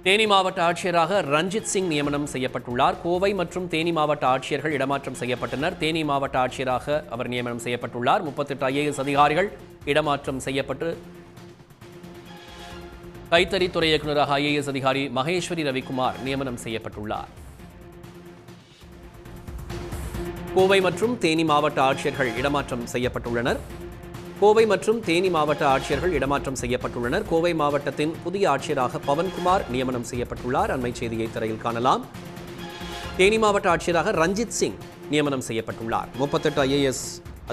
தேனி மாவட்ட ஆட்சியராக ரஞ்சித் சிங் நியமனம் செய்யப்பட்டுள்ளார். கோவை மற்றும் தேனி மாவட்ட ஆட்சியர்கள் இடமாற்றம் செய்யப்பட்டனர். தேனி மாவட்ட ஆட்சியராக அவர் நியமனம் செய்யப்பட்டுள்ளார். 38 IAS அதிகாரிகள் இடமாற்றம் செய்யப்பட்டு கைத்தறித்துறை இயக்குநராக IAS அதிகாரி மகேஸ்வரி ரவிக்குமார் நியமனம் செய்யப்பட்டுள்ளார். கோவை மற்றும் தேனி மாவட்ட ஆட்சியர்கள் இடமாற்றம் செய்யப்பட்டுள்ளனர். கோவை மற்றும் தேனி மாவட்ட ஆட்சியர்கள் இடமாற்றம் செய்யப்பட்டுள்ளனர். கோவை மாவட்டத்தின் புதிய ஆட்சியராக பவன்குமார் நியமனம் செய்யப்பட்டுள்ளார். அண்மை செய்தியை திரையில் காணலாம். தேனி மாவட்ட ஆட்சியராக ரஞ்சித் சிங் நியமனம் செய்யப்பட்டுள்ளார். 38 IAS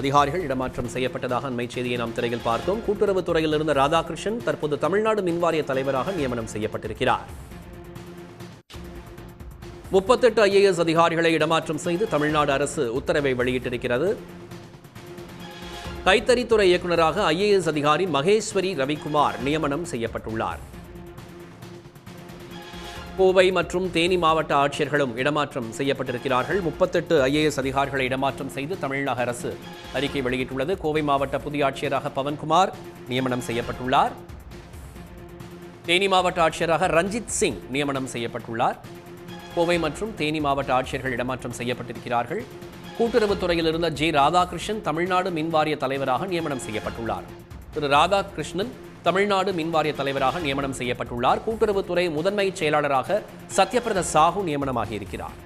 அதிகாரிகள் இடமாற்றம் செய்யப்பட்டதாக அண்மை செய்தியை நாம் திரையில் பார்த்தோம். கூட்டுறவுத்துறையில் இருந்த ராதாகிருஷ்ணன் தற்போது தமிழ்நாடு மின்வாரிய தலைவராக நியமனம் செய்யப்பட்டிருக்கிறார். 38 IAS அதிகாரிகளை இடமாற்றம் செய்து தமிழ்நாடு அரசு உத்தரவை வெளியிட்டிருக்கிறது. கைத்தறித்துறை இயக்குநராக IAS அதிகாரி மகேஸ்வரி ரவிக்குமார் நியமனம் செய்யப்பட்டுள்ளார். கோவை மற்றும் தேனி மாவட்ட ஆட்சியர்களும் இடமாற்றம் செய்யப்பட்டிருக்கிறார்கள். 38 IAS அதிகாரிகளை இடமாற்றம் செய்து தமிழக அரசு அறிக்கை வெளியிட்டுள்ளது. கோவை மாவட்ட புதிய ஆட்சியராக பவன்குமார் நியமனம் செய்யப்பட்டுள்ளார். தேனி மாவட்ட ஆட்சியராக ரஞ்சித் சிங் நியமனம் செய்யப்பட்டுள்ளார். கோவை மற்றும் தேனி மாவட்ட ஆட்சியர்கள் இடமாற்றம் செய்யப்பட்டிருக்கிறார்கள். கூட்டுறவுத்துறையில் இருந்த ராதாகிருஷ்ணன் தமிழ்நாடு மின்வாரிய தலைவராக நியமனம் செய்யப்பட்டுள்ளார். திரு ராதாகிருஷ்ணன் தமிழ்நாடு மின்வாரிய தலைவராக நியமனம் செய்யப்பட்டுள்ளார். கூட்டுறவுத்துறை முதன்மை செயலாளராக சத்யபிரத சாஹூ நியமனமாகியிருக்கிறார்.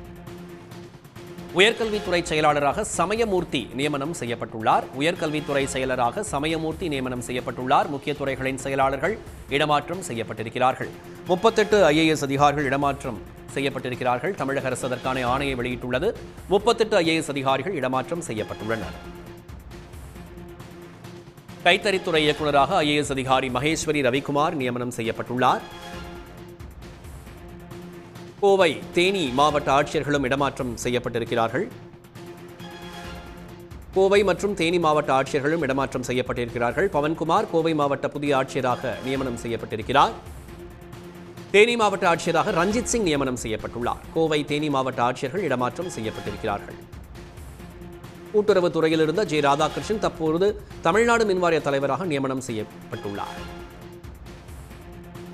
உயர்கல்வித்துறை செயலாளராக சமயமூர்த்தி நியமனம் செய்யப்பட்டுள்ளார். உயர்கல்வித்துறை செயலராக சமயமூர்த்தி நியமனம் செய்யப்பட்டுள்ளார். முக்கிய துறைகளின் செயலாளர்கள் இடமாற்றம் செய்யப்பட்டிருக்கிறார்கள். 38 IAS அதிகாரிகள் இடமாற்றம் செய்யப்பட்டிருக்கிறார்கள். தமிழக அரசு அதற்கான ஆணையை வெளியிட்டுள்ளது. 38 IAS அதிகாரிகள் இடமாற்றம் செய்யப்பட்டுள்ளனர். கைத்தறித்துறை இயக்குநராக IAS அதிகாரி மகேஸ்வரி ரவிக்குமார் நியமனம் செய்யப்பட்டுள்ளார். கோவை தேனி மாவட்ட ஆட்சியர்களும் இடமாற்றம் செய்யப்பட்டிருக்கிறார்கள். கோவை மற்றும் தேனி மாவட்ட ஆட்சியர்களும் இடமாற்றம் செய்யப்பட்டிருக்கிறார்கள். பவன்குமார் கோவை மாவட்ட புதிய ஆட்சியராக நியமனம் செய்யப்பட்டிருக்கிறார். தேனி மாவட்ட ஆட்சியராக ரஞ்சித் சிங் நியமனம் செய்யப்பட்டுள்ளார். கோவை தேனி மாவட்ட ஆட்சியர்கள் இடமாற்றம் செய்யப்பட்டிருக்கிறார்கள். கூட்டுறவுத்துறையில் இருந்த ராதாகிருஷ்ணன் தற்போது தமிழ்நாடு மின்வாரிய தலைவராக நியமனம் செய்யப்பட்டுள்ளார்.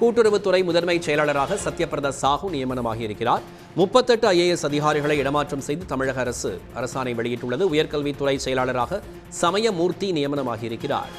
கூட்டுறவுத்துறை முதன்மை செயலாளராக சத்யபிரத சாஹூ நியமனமாகியிருக்கிறார். 38 IAS அதிகாரிகளை இடமாற்றம் செய்து தமிழக அரசு அரசாணை வெளியிட்டுள்ளது. உயர்கல்வித்துறை செயலாளராக சமயமூர்த்தி நியமனமாகியிருக்கிறார்.